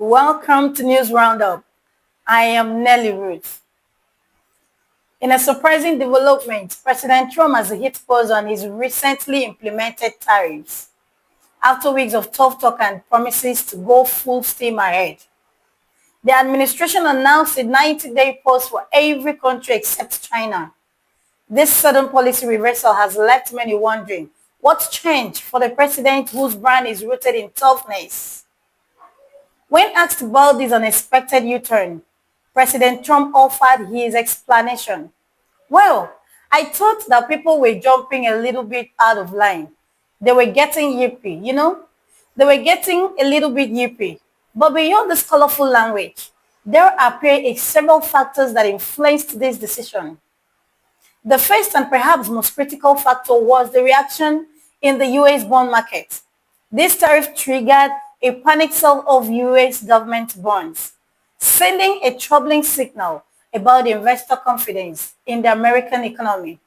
Welcome to News Roundup. I am Nelly Ruth. In a surprising development, President Trump has hit pause on his recently implemented tariffs after weeks of tough talk and promises to go full steam ahead. The administration announced a 90-day pause for every country except China. This sudden policy reversal has left many wondering what's changed for the president whose brand is rooted in toughness. When asked about this unexpected U-turn, President Trump offered his explanation. Well, I thought that people were jumping a little bit out of line. They were getting yippy, They were getting a little bit yippy. But beyond this colorful language, there appear several factors that influenced this decision. The first and perhaps most critical factor was the reaction in the U.S. bond market. This tariff triggered a panic sell of U.S. government bonds, sending a troubling signal about investor confidence in the American economy.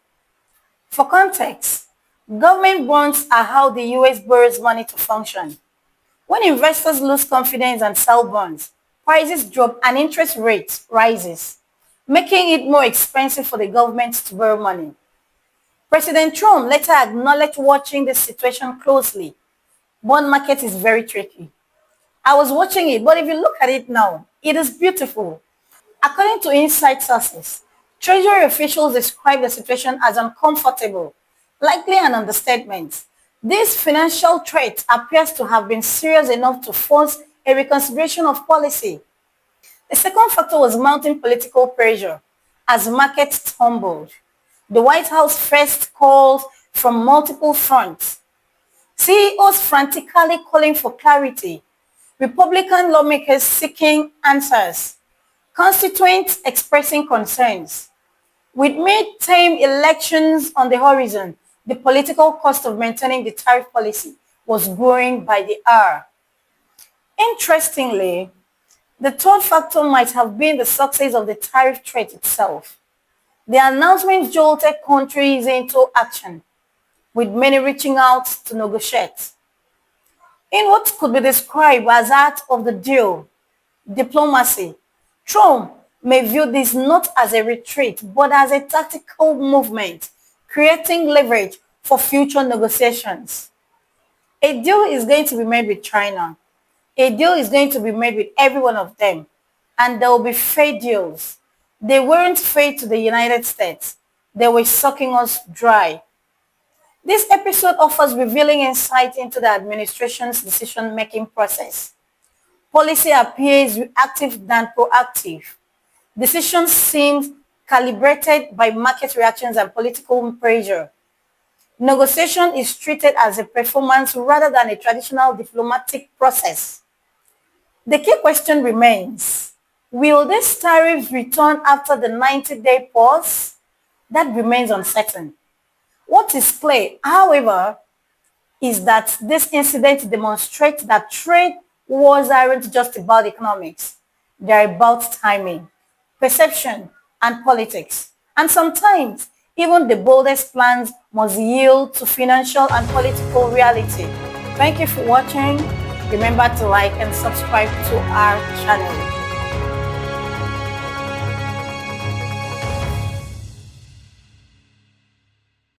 For context, government bonds are how the U.S. borrows money to function. When investors lose confidence and sell bonds, prices drop and interest rates rises, making it more expensive for the government to borrow money. President Trump later acknowledged watching the situation closely. Bond market is very tricky. I was watching it, but if you look at it now, it is beautiful. According to inside sources, Treasury officials describe the situation as uncomfortable, likely an understatement. This financial threat appears to have been serious enough to force a reconsideration of policy. The second factor was mounting political pressure as markets tumbled. The White House faced calls from multiple fronts. CEOs frantically calling for clarity, Republican lawmakers seeking answers, constituents expressing concerns. With midterm elections on the horizon, the political cost of maintaining the tariff policy was growing by the hour. Interestingly, the third factor might have been the success of the tariff threat itself. The announcement jolted countries into action, with many reaching out to negotiate. In what could be described as art of the deal, diplomacy, Trump may view this not as a retreat but as a tactical movement, creating leverage for future negotiations. A deal is going to be made with China. A deal is going to be made with every one of them, and there will be fair deals. They weren't fair to the United States. They were sucking us dry. This episode offers revealing insight into the administration's decision-making process. Policy appears reactive than proactive. Decisions seem calibrated by market reactions and political pressure. Negotiation is treated as a performance rather than a traditional diplomatic process. The key question remains, will this tariff return after the 90-day pause? That remains uncertain. What is clear, however, is that this incident demonstrates that trade wars aren't just about economics. They're about timing, perception, and politics. And sometimes, even the boldest plans must yield to financial and political reality. Thank you for watching. Remember to like and subscribe to our channel.